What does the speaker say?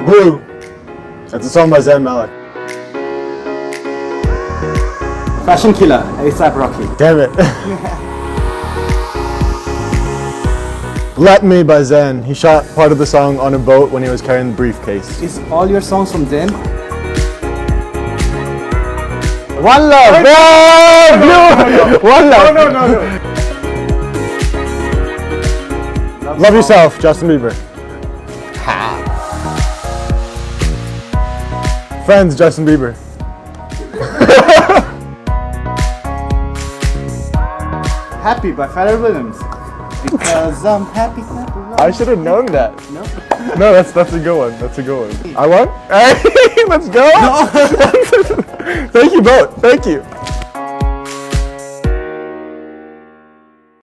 Blue. That's a song by Zayn Malik. Fashion Killer, A$AP Rocky. Damn it. Lakmé by Zayn. He shot part of the song on a boat when he was carrying the briefcase. Is all your songs from Zayn? One Love! Blue! One Love! No. Love Yourself, Justin Bieber. Friends, Justin Bieber. Happy by Pharrell Williams. Because I'm happy. I should have known that. No. No, that's a good one. That's a good one. I won? Hey, let's go! Thank you both. Thank you.